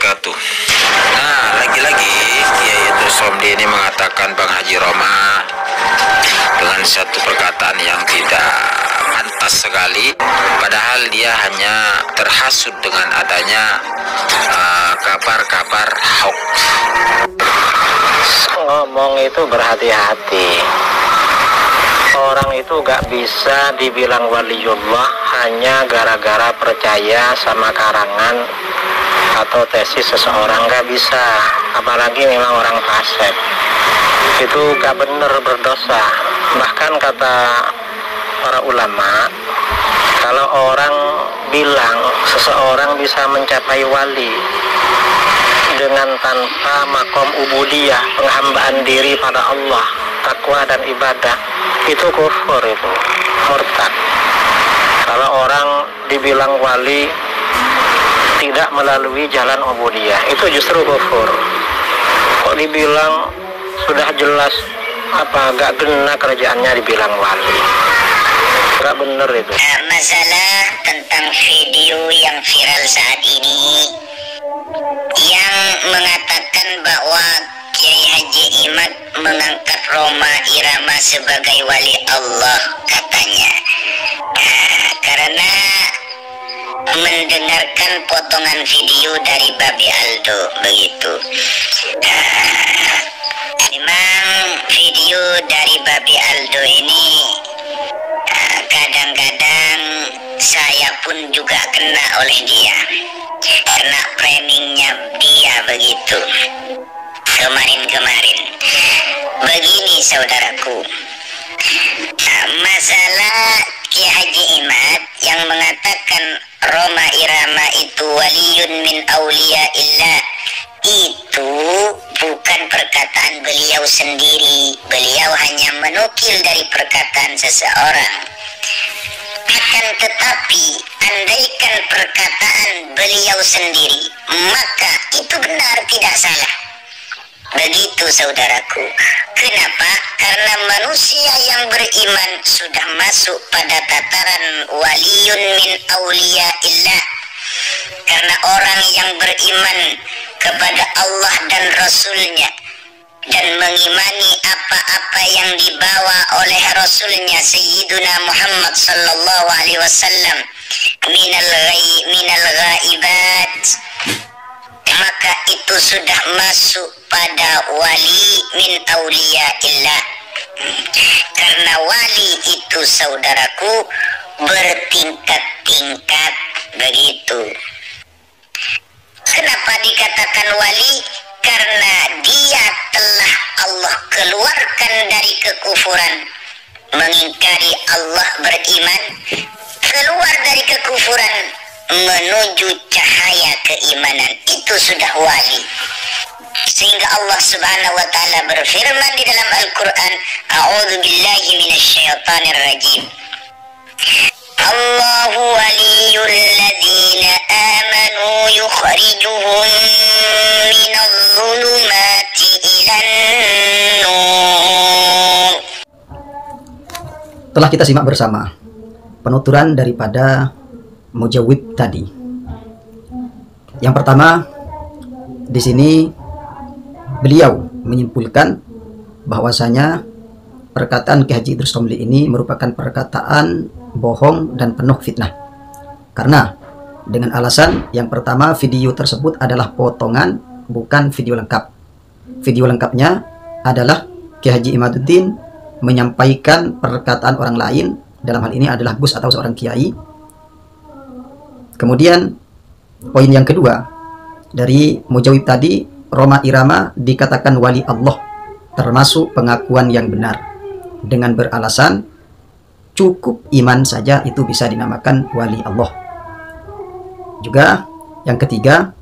wabarakatuh. Nah, lagi-lagi Kiai Idrus Somdi ini mengatakan Bang Haji Roma dengan satu perkataan yang tidak pantas sekali, padahal dia hanya terhasut dengan adanya kabar-kabar hoax. Ngomong itu berhati-hati. Orang itu gak bisa dibilang waliullah hanya gara-gara percaya sama karangan atau tesis seseorang, gak bisa. Apalagi memang orang fasik, itu gak bener, berdosa. Bahkan kata para ulama, kalau orang bilang seseorang bisa mencapai wali dengan tanpa makom ubudiyah, penghambaan diri pada Allah, takwa dan ibadah, itu kufur, itu murtad. Kalau orang dibilang wali tidak melalui jalan ubudiyah, itu justru kufur. Kok dibilang sudah jelas gak kena kerjaannya dibilang wali, gak bener itu. Masalah tentang video yang viral saat ini yang mengatakan bahwa Kiai Haji Imad mengangkat Rhoma Irama sebagai wali Allah, katanya. Karena mendengarkan potongan video dari Babi Aldo, begitu. Memang video dari Babi Aldo ini kadang-kadang saya pun juga kena oleh dia, kena framingnya dia, begitu. Kemarin begini saudaraku, masalah Kiai Haji Imad yang mengatakan Rhoma Irama itu waliyun min auliya illah, itu bukan perkataan beliau sendiri. Beliau hanya menukil dari perkataan seseorang. Akan tetapi andaikan perkataan beliau sendiri, maka itu benar, tidak salah. Begitu saudaraku. Kenapa? Karena manusia yang beriman sudah masuk pada tataran waliyun min auliya illah. Karena orang yang beriman kepada Allah dan Rasulnya dan mengimani apa-apa yang dibawa oleh Rasulnya Sayyiduna Muhammad sallallahu alaihi wasallam minal ghaibat, maka itu sudah masuk pada wali min auliya illah. Karena wali itu saudaraku bertingkat-tingkat, begitu. Kenapa dikatakan wali? Karena dia telah Allah keluarkan dari kekufuran, mengingkari Allah, beriman, keluar dari kekufuran menuju cahaya keimanan, itu sudah wali. Sehingga Allah Subhanahu wa taala berfirman di dalam Al-Qur'an, A'udzu billahi minasyaitonir rajim. Allahu waliyul ladzina amanu yukhrijuhum minadh dhulumati ilan nur. Telah kita simak bersama penuturan daripada mujawib tadi. Yang pertama, di sini beliau menyimpulkan bahwasanya perkataan Kiai Haji Idrus Somdi ini merupakan perkataan bohong dan penuh fitnah. Karena dengan alasan yang pertama, video tersebut adalah potongan, bukan video lengkap. Video lengkapnya adalah Kiai Haji Imaduddin menyampaikan perkataan orang lain, dalam hal ini adalah Gus atau seorang kiai. Kemudian poin yang kedua dari mujawib tadi, Rhoma Irama dikatakan wali Allah, termasuk pengakuan yang benar, dengan beralasan cukup iman saja itu bisa dinamakan wali Allah. Juga yang ketiga,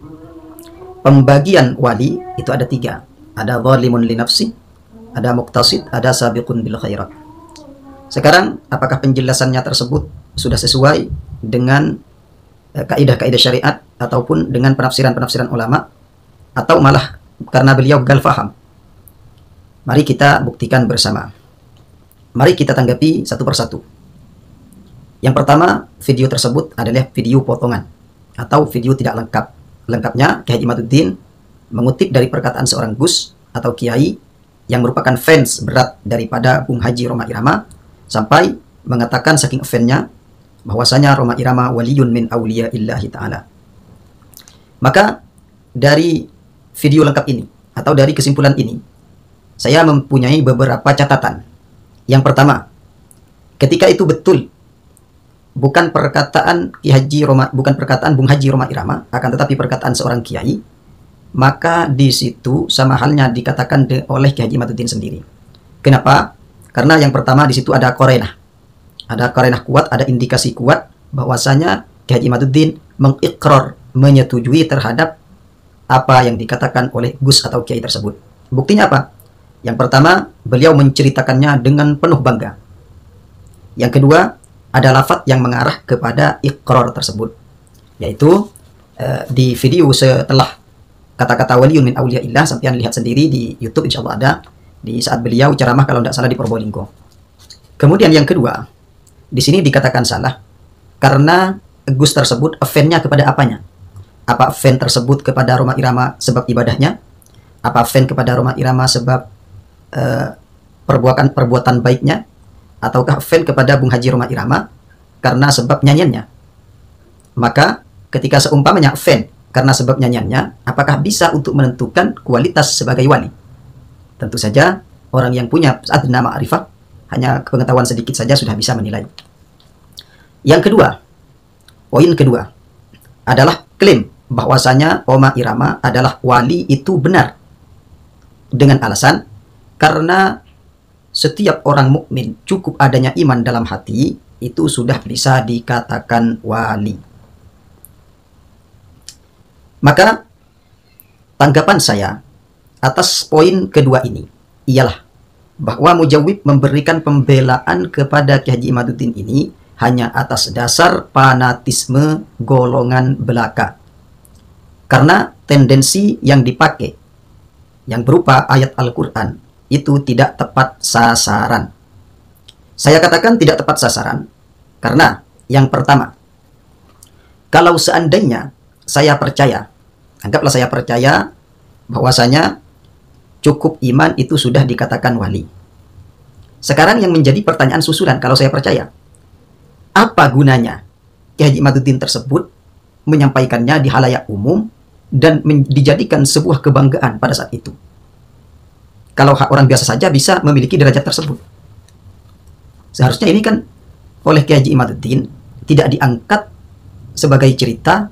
pembagian wali itu ada tiga. Ada zalimun li nafsi, ada muqtasid, ada sabiqun bil khairat. Sekarang apakah penjelasannya tersebut sudah sesuai dengan kaidah-kaidah syariat ataupun dengan penafsiran-penafsiran ulama, atau malah karena beliau gagal faham? Mari kita buktikan bersama. Mari kita tanggapi satu persatu. Yang pertama, video tersebut adalah video potongan atau video tidak lengkap. lengkapnya Kiai Haji Imaduddin mengutip dari perkataan seorang Gus atau Kiai yang merupakan fans berat daripada Bung Haji Roma Irama, sampai mengatakan saking fan-nya bahwasanya Roma Irama waliyun min auliya illahi ta'ala. Maka dari video lengkap ini atau dari kesimpulan ini, saya mempunyai beberapa catatan. Yang pertama, ketika itu betul bukan perkataan bukan perkataan Bung Haji Roma Irama, akan tetapi perkataan seorang kiai, maka di situ sama halnya dikatakan oleh Kiai Haji Imaduddin sendiri. Kenapa? Karena yang pertama di situ ada korenah. Ada korenah kuat, ada indikasi kuat bahwasanya Kiai Haji Imaduddin mengikrar, menyetujui terhadap apa yang dikatakan oleh Gus atau Kiai tersebut. Buktinya apa? Yang pertama, beliau menceritakannya dengan penuh bangga. Yang kedua, ada lafaz yang mengarah kepada ikrar tersebut, yaitu di video setelah kata-kata waliyun min auliyaillah, sampean lihat sendiri di YouTube, insya Allah ada, di saat beliau ceramah kalau tidak salah di Probolinggo. Kemudian yang kedua, di sini dikatakan salah karena Gus tersebut fan-nya kepada apanya? Apa fan tersebut kepada Roma Irama sebab ibadahnya? Apa fan kepada Roma Irama sebab perbuatan baiknya? Ataukah fan kepada Bung Haji Roma Irama karena sebab nyanyiannya? Maka ketika seumpamanya fan karena sebab nyanyiannya, apakah bisa untuk menentukan kualitas sebagai wali? Tentu saja orang yang punya adna ma'rifah, hanya pengetahuan sedikit saja sudah bisa menilai. Yang kedua, poin kedua adalah klaim bahwasanya Roma Irama adalah wali itu benar dengan alasan karena setiap orang mukmin cukup adanya iman dalam hati itu sudah bisa dikatakan wali. Maka tanggapan saya atas poin kedua ini ialah bahwa Mujawib memberikan pembelaan kepada Kiai Haji Imaduddin ini hanya atas dasar fanatisme golongan belaka. Karena tendensi yang dipakai yang berupa ayat Al-Quran itu tidak tepat sasaran. Saya katakan tidak tepat sasaran karena yang pertama, kalau seandainya saya percaya, anggaplah saya percaya bahwasanya cukup iman itu sudah dikatakan wali. Sekarang yang menjadi pertanyaan susulan, kalau saya percaya, apa gunanya Kiai Haji Imaduddin tersebut menyampaikannya di halayak umum dan dijadikan sebuah kebanggaan pada saat itu? Kalau orang biasa saja bisa memiliki derajat tersebut. Seharusnya ini kan oleh Kiai Haji Imaduddin tidak diangkat sebagai cerita,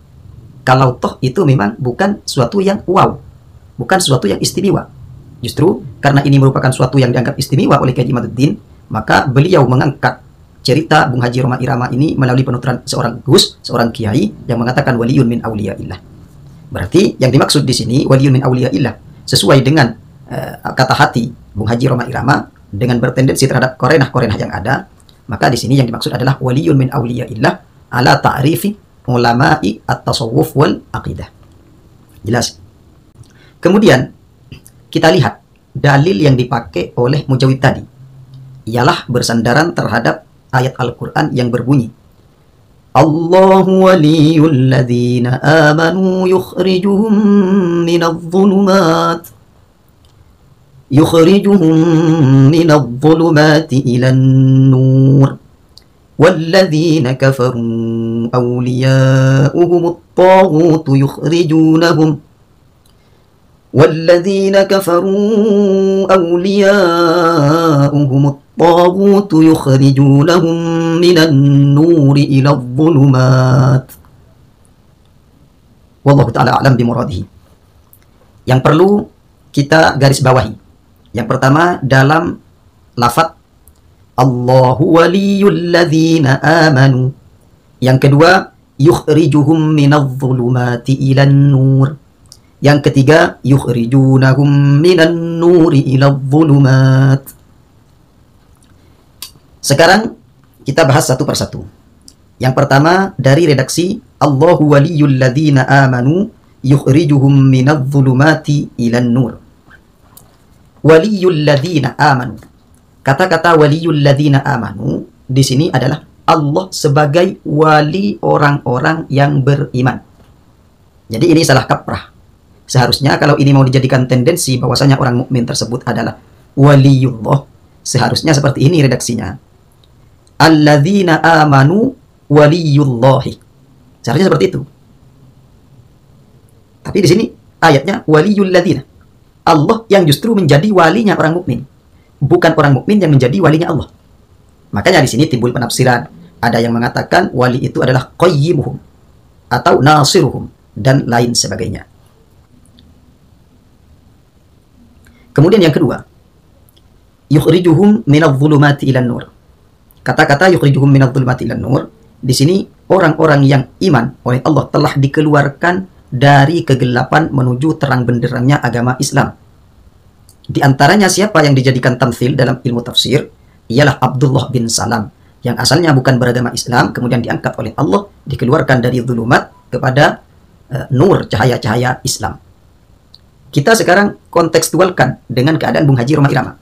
kalau toh itu memang bukan suatu yang wow, bukan suatu yang istimewa. Justru karena ini merupakan suatu yang dianggap istimewa oleh Kiai Haji Imaduddin, maka beliau mengangkat cerita Bung Haji Roma Irama ini melalui penuturan seorang Gus, seorang Kiai yang mengatakan waliyun min auliyaillah. Berarti yang dimaksud di sini waliyun min auliyaillah sesuai dengan kata hati Bung Haji Roma Irama dengan bertendensi terhadap korenah-korenah yang ada, maka di sini yang dimaksud adalah waliyun min auliyaillah ala ta'rifi ulama'i at-tasawuf wal aqidah. Jelas. Kemudian kita lihat dalil yang dipakai oleh Mujawib tadi ialah bersandaran terhadap ayat Al-Quran yang berbunyi Allahu waliyul ladzina amanu yukhrijuhum minadh dhulumati ilan nur walladzina kafaru awliya'uhumut taghut yukhrijunahum والذين كفروا أولياؤهم الطاغوت يخرجونهم من النور إلى الظلمات والله تعالى أعلم بمراده. Yang perlu kita garis bawahi, yang pertama dalam lafaz Allahu waliyul ladzina amanu, yang kedua yukhrijuhum minadh dhulumati ilan nur, yang ketiga yukhrijunahum minan nuri ilal dhulumat. Sekarang kita bahas satu persatu. Yang pertama dari redaksi Allahu waliyul ladzina amanu yukhrijuhum minadh dhulumati ilan nur. Waliyul ladzina amanu. Kata-kata waliyul ladzina amanu di sini adalah Allah sebagai wali orang-orang yang beriman. Jadi ini salah kaprah. Seharusnya kalau ini mau dijadikan tendensi bahwasanya orang mukmin tersebut adalah waliyullah, seharusnya seperti ini redaksinya. Alladzina amanu waliyullahi. Seharusnya seperti itu. Tapi di sini ayatnya waliyul ladzina. Allah yang justru menjadi walinya orang mukmin, bukan orang mukmin yang menjadi walinya Allah. Makanya di sini timbul penafsiran. Ada yang mengatakan wali itu adalah qayyimuhum atau nasiruhum dan lain sebagainya. Kemudian yang kedua, yukhrijuhum minadh-dhulumati ilan nur. Kata-kata yukhrijuhum minadh-dhulumati ilan nur, di sini orang-orang yang iman oleh Allah telah dikeluarkan dari kegelapan menuju terang benderangnya agama Islam. Di antaranya siapa yang dijadikan tamtsil dalam ilmu tafsir? Ialah Abdullah bin Salam, yang asalnya bukan beragama Islam, kemudian diangkat oleh Allah, dikeluarkan dari dhulumat kepada nur, cahaya-cahaya Islam. Kita sekarang kontekstualkan dengan keadaan Bung Haji Roma Irama.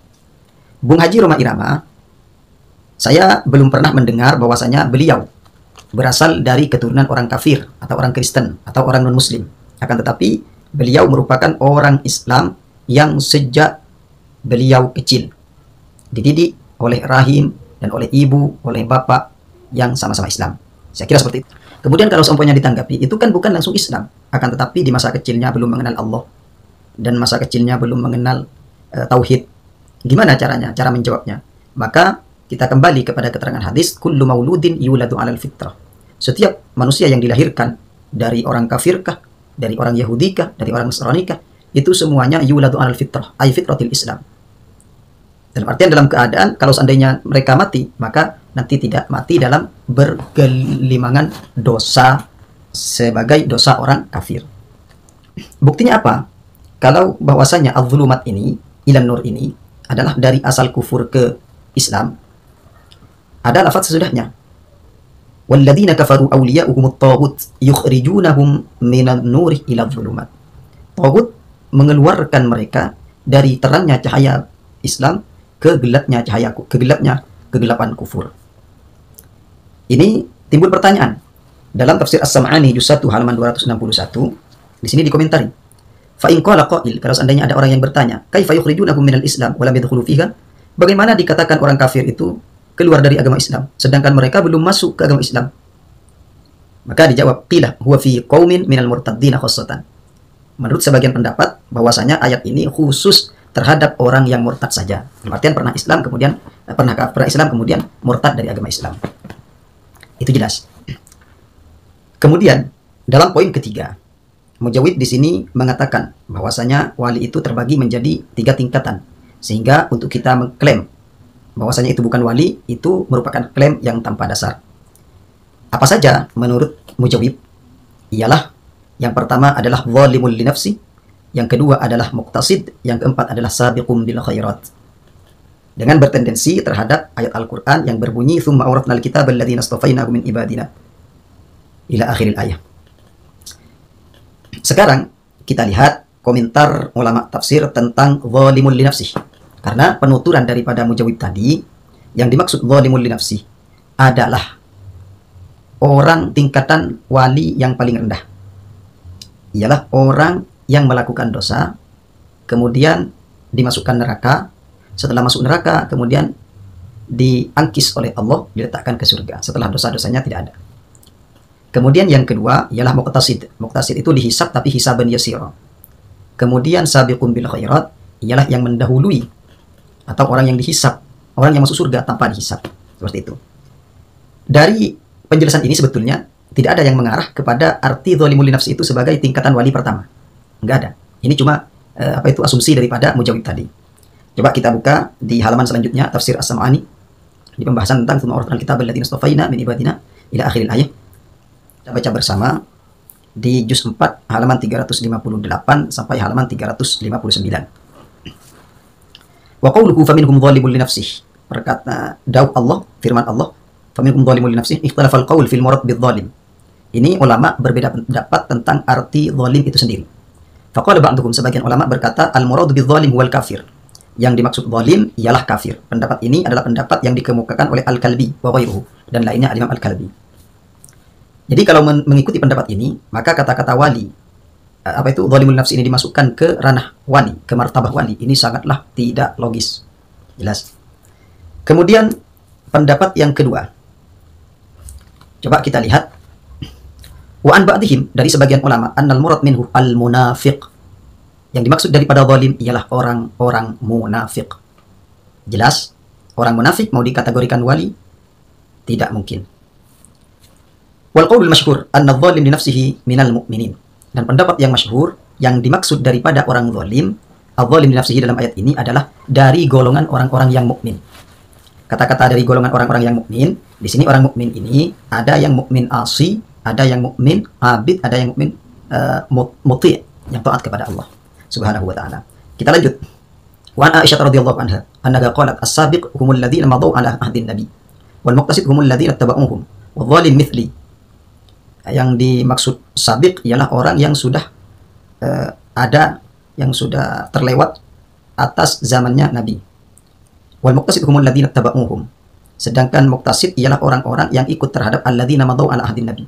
Bung Haji Roma Irama, saya belum pernah mendengar bahwasanya beliau berasal dari keturunan orang kafir atau orang Kristen atau orang non-Muslim. Akan tetapi beliau merupakan orang Islam yang sejak beliau kecil dididik oleh rahim dan oleh ibu, oleh bapak yang sama-sama Islam. Saya kira seperti itu. Kemudian kalau seumpamanya ditanggapi, itu kan bukan langsung Islam. Akan tetapi di masa kecilnya belum mengenal Allah dan masa kecilnya belum mengenal tauhid. Gimana caranya? Cara menjawabnya. Maka kita kembali kepada keterangan hadis, kullu mauludin yuladu 'alal fitrah. Setiap manusia yang dilahirkan dari orang kafirkah, dari orang Yahudikah, dari orang Nasranikah, itu semuanya yuladu 'alal fitrah, ay fitratil Islam. Dalam artian dalam keadaan kalau seandainya mereka mati, maka nanti tidak mati dalam bergelimangan dosa sebagai dosa orang kafir. Buktinya apa? Kalau bahwasanya az-zulumat ini, ilan nur ini adalah dari asal kufur ke Islam, ada lafaz sesudahnya. Walladzina kafaru awliya'uhumut taghut yukhrijunahum minan nuri ila dhulumat. Taghut mengeluarkan mereka dari terangnya cahaya Islam ke gelapnya cahaya, kegelapan kufur. Ini timbul pertanyaan. Dalam tafsir As-Sam'ani juz 1 halaman 261, di sini dikomentari. Fa in qala qail, kalau seandainya ada orang yang bertanya, kaifa yukhrijunahum minal Islam wa lam yadkhulu fiha? Bagaimana dikatakan orang kafir itu keluar dari agama Islam sedangkan mereka belum masuk ke agama Islam? Maka dijawab, qila huwa fi qaumin minal murtaddin khassatan. Menurut sebagian pendapat bahwasanya ayat ini khusus terhadap orang yang murtad saja. Artian pernah Islam kemudian murtad dari agama Islam. Itu jelas. Kemudian dalam poin ketiga, Mujawid di sini mengatakan bahwasanya wali itu terbagi menjadi 3 tingkatan. Sehingga untuk kita mengklaim bahwasanya itu bukan wali, itu merupakan klaim yang tanpa dasar. Apa saja menurut Mujawid? Ialah yang pertama adalah zalimul li nafsi, yang kedua adalah muqtasid, yang keempat adalah sabiqum bil khairat. Dengan bertendensi terhadap ayat Al-Qur'an yang berbunyi tsumma awratnal kitaba alladzina astafainahu min ibadina ila akhiril ayat. Sekarang kita lihat komentar ulama tafsir tentang zalimul li nafsi. Karena penuturan daripada Mujawid tadi, yang dimaksud zalimul li nafsi adalah orang tingkatan wali yang paling rendah. Ialah orang yang melakukan dosa, kemudian dimasukkan neraka. Setelah masuk neraka, kemudian diangkis oleh Allah, diletakkan ke surga. Setelah dosa-dosanya tidak ada. Kemudian yang kedua ialah muqtasid. Muqtasid itu dihisab tapi hisaban yasira. Kemudian sabiqun bil khairat ialah yang mendahului atau orang yang dihisab, orang yang masuk surga tanpa dihisab. Seperti itu. Dari penjelasan ini sebetulnya tidak ada yang mengarah kepada arti zalimul li nafsi itu sebagai tingkatan wali pertama. Enggak ada. Ini cuma asumsi daripada Mujawid tadi. Coba kita buka di halaman selanjutnya tafsir As-Sam'ani di pembahasan tentang tsumma awratnal kitaba alladzina astafaina min ibadina ila akhiril ayat. Kita baca bersama di juz 4 halaman 358 sampai halaman 359. Wa qawluhu faminhum zalimul li nafsihi. Berkata daud Allah, firman Allah, faminhum zalimul li nafsihi, ikhtalafal qaul fil murad bil zalim. Ini ulama berbeda pendapat tentang arti zalim itu sendiri. Faqala ba'duhum, sebagian ulama berkata al-muradu bil zalim huwal kafir. Yang dimaksud zalim ialah kafir. Pendapat ini adalah pendapat yang dikemukakan oleh Al-Kalbi wa ghairuhu, dan lainnya Imam Al-Kalbi. Jadi kalau mengikuti pendapat ini, maka kata-kata wali apa itu zalimul nafsi ini dimasukkan ke ranah wali, ke martabah wali, ini sangatlah tidak logis. Jelas. Kemudian pendapat yang kedua, coba kita lihat, wa an ba'dihim, dari sebagian ulama, annal murad minhu al munafiq, yang dimaksud daripada zalim ialah orang-orang munafik. Jelas, orang munafik mau dikategorikan wali? Tidak mungkin. Wal qaulul masyhur anna adh-dhalim li nafsihi minal mu'minin. Dan pendapat yang masyhur, yang dimaksud daripada orang zalim, adh-dhalim li nafsihi dalam ayat ini adalah dari golongan orang-orang yang mukmin. Kata-kata dari golongan orang-orang yang mukmin, di sini orang mukmin ini ada yang mukmin asi, ada yang mukmin abid, ada yang mukmin muti', yang taat kepada Allah Subhanahu wa taala. Kita lanjut. Wa an Aisyah radhiyallahu anha annaha qalat as-sabiq humul ladzina madaw ala ahdin nabi wal muqtasid humul ladzina tabauhum wal zalim mithli. Yang dimaksud sabiq ialah orang yang sudah ada, yang sudah terlewat atas zamannya Nabi. Wal muqtasid humul ladzina tabauhum. Sedangkan muqtasid ialah orang-orang yang ikut terhadap alladzina madaw ala ahdin nabi.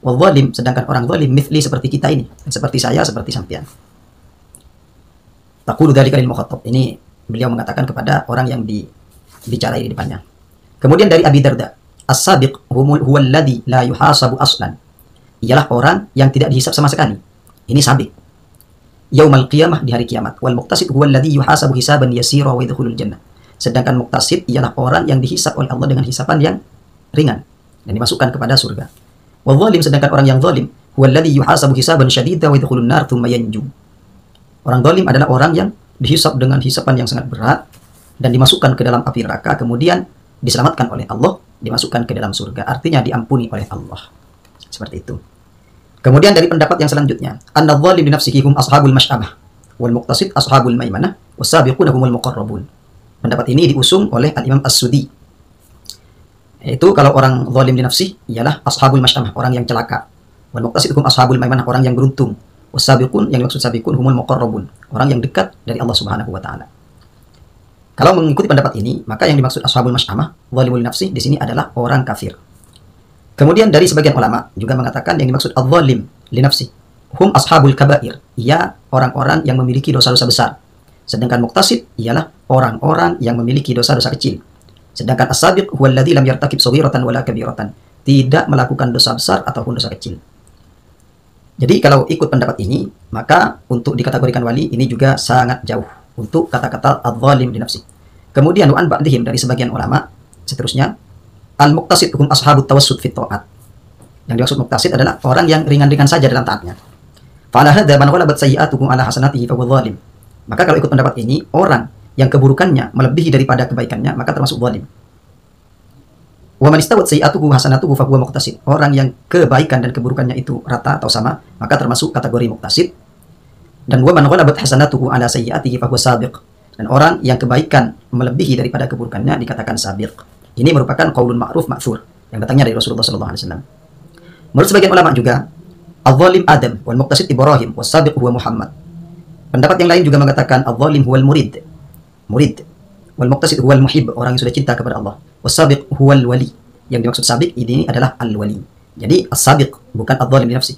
Wal zalim, sedangkan orang zalim mithli seperti kita ini, seperti saya, seperti sampean. Taqulu dzalika lil mukhatab. Ini beliau mengatakan kepada orang yang dibicarai di depannya. Kemudian dari Abi Darda, as-sabiq huwal ladzi la yuhasabu aslan. Ialah orang yang tidak dihisab sama sekali. Ini sabiq. Yaumal qiyamah, di hari kiamat. Wal muqtasid huwal ladzi yuhasabu hisaban yasira wa yadkhulul jannah. Sedangkan muqtasid ialah orang yang dihisab oleh Allah dengan hisaban yang ringan dan dimasukkan kepada surga. Wal zalim, sedangkan orang yang zalim huwal ladzi yuhasabu hisaban syadida wa yadkhulun nar thumma yanju. Orang zalim adalah orang yang dihisab dengan hisaban yang sangat berat dan dimasukkan ke dalam api neraka, kemudian diselamatkan oleh Allah, dimasukkan ke dalam surga. Artinya diampuni oleh Allah. Seperti itu. Kemudian dari pendapat yang selanjutnya, anna adh-dhalim li nafsihi hum ashabul masy'amah wal muqtasid ashabul maimanah was-sabiquna humul muqarrabun. Pendapat ini diusung oleh Al-Imam As-Sudi. Itu kalau orang zalim li nafsi ialah ashabul masy'amah, orang yang celaka. Wal muqtasid hum ashabul maimanah, orang yang beruntung. Was-sabiqun, yang dimaksud sabiqun humul muqarrabun, orang yang dekat dari Allah Subhanahu wa taala. Kalau mengikuti pendapat ini, maka yang dimaksud ashabul masy'amah, zalimul li nafsi di sini adalah orang kafir. Kemudian dari sebagian ulama juga mengatakan yang dimaksud adh-dhalim li nafsi hum ashabul kabair, ia orang-orang yang memiliki dosa-dosa besar. Sedangkan muqtasid ialah orang-orang yang memiliki dosa-dosa kecil. Sedangkan as-sabiq huwal ladzi lam yartakib shaghiratan wala kabiratan, tidak melakukan dosa besar ataupun dosa kecil. Jadi kalau ikut pendapat ini, maka untuk dikategorikan wali ini juga sangat jauh untuk kata-kata adh-dhalim li nafsi. Kemudian wa an ba'dihim, dari sebagian ulama seterusnya, al-muqtasid hum ashabut tawassut fit ta'at. Yang dimaksud muqtasid adalah orang yang ringan-ringan saja dalam taatnya. Fa ala hadza man ghalabat sayyi'atuhum ala hasanatihi fa huwa dhalim. Maka kalau ikut pendapat ini, orang yang keburukannya melebihi daripada kebaikannya, maka termasuk zalim. Wa man istawat sayyi'atuhu hasanatuhu fa huwa muqtasid. Orang yang kebaikan dan keburukannya itu rata atau sama, maka termasuk kategori muqtasid. Dan wa man ghalabat hasanatuhu ala sayyi'atihi fa huwa sabiq. Dan orang yang kebaikan melebihi daripada keburukannya dikatakan sabiq. Ini merupakan qaulun ma'ruf ma'thur yang datangnya dari Rasulullah sallallahu alaihi wasallam. Menurut sebagian ulama juga, adh-dhalim Adam wal muqtasid Ibrahim was sabiq huwa Muhammad. Pendapat yang lain juga mengatakan adh-dhalim huwal murid, wal muqtasid huwal muhib, orang yang sudah cinta kepada Allah. Was-sabiq huwal wali, yang dimaksud sabiq ini adalah al-wali. Jadi as-sabiq bukan adh-dhalim li nafsi.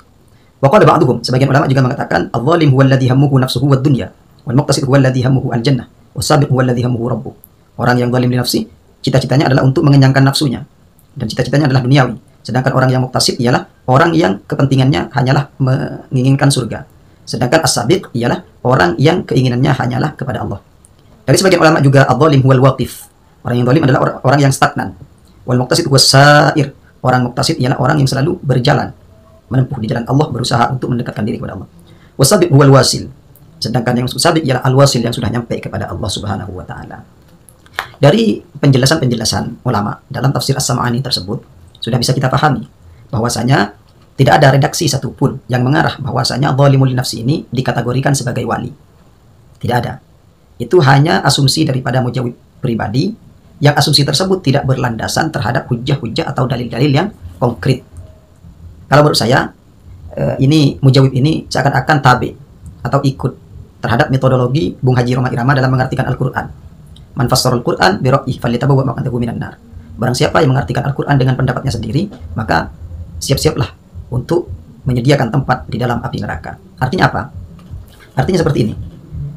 Wa qala ba'dhum, sebagian ulama juga mengatakan adh-dhalim huwal ladzi hammuhu nafsuhu wad dunya, wal muqtasid huwal ladzi hammuhu al-jannah, was-sabiq huwal ladzi hammuhu rabbuh. Orang yang zalim li nafsi, cita-citanya adalah untuk mengenyangkan nafsunya dan cita-citanya adalah duniawi. Sedangkan orang yang muqtasid ialah orang yang kepentingannya hanyalah menginginkan surga. Sedangkan as-sabiq ialah orang yang keinginannya hanyalah kepada Allah. Dari sebagian ulama juga adh-dhalim huwal waqif. Orang yang zalim adalah orang yang stagnan. Wal muqtasid huwas sa'ir. Orang muqtasid ialah orang yang selalu berjalan, menempuh di jalan Allah, berusaha untuk mendekatkan diri kepada Allah. Was-sabiq huwal wasil. Sedangkan yang sabiq ialah al-wasil, yang sudah nyampe kepada Allah Subhanahu wa taala. Dari penjelasan-penjelasan ulama dalam tafsir As-Sam'ani tersebut sudah bisa kita pahami bahwasanya tidak ada redaksi satupun yang mengarah bahwasanya zalimul li nafsi ini dikategorikan sebagai wali. Tidak ada. Itu hanya asumsi daripada mujawib pribadi, yang asumsi tersebut tidak berlandasan terhadap hujah-hujah atau dalil-dalil yang konkret. Kalau menurut saya, ini mujawib ini seakan-akan tabe atau ikut terhadap metodologi Bung Haji Roma Irama dalam mengartikan Al-Quran. Man fassarul Quran bi ra'yihi falyatabawwa maq'adahu minan nar. Barang siapa yang mengartikan Al-Quran dengan pendapatnya sendiri, maka siap-siaplah untuk menyediakan tempat di dalam api neraka. Artinya apa? Artinya seperti ini.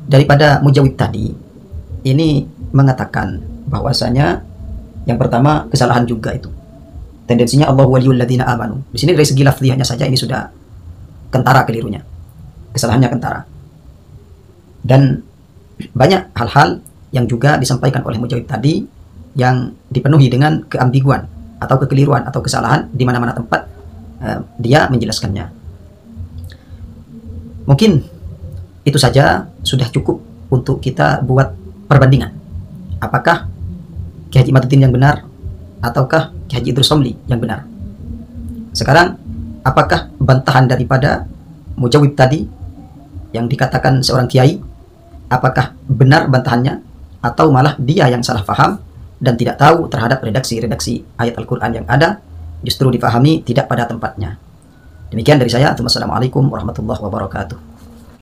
Daripada mujawib tadi, ini mengatakan bahwasanya yang pertama kesalahan juga itu. Tendensinya Allah waliyul ladzina amanu. Di sini dari segi lafziyahnya saja ini sudah kentara kelirunya. Kesalahannya kentara. Dan banyak hal-hal yang juga disampaikan oleh mujawib tadi yang dipenuhi dengan keambiguan atau kekeliruan atau kesalahan di mana-mana tempat dia menjelaskannya. Mungkin itu saja sudah cukup untuk kita buat perbandingan. Apakah Ki Haji Imaduddin yang benar ataukah Ki Haji Idrus Somli yang benar? Sekarang, apakah bantahan daripada mujawib tadi yang dikatakan seorang kiai, apakah benar bantahannya atau malah dia yang salah paham dan tidak tahu terhadap redaksi-redaksi ayat Al-Quran yang ada, justru difahami tidak pada tempatnya. Demikian dari saya. Assalamualaikum warahmatullahi wabarakatuh.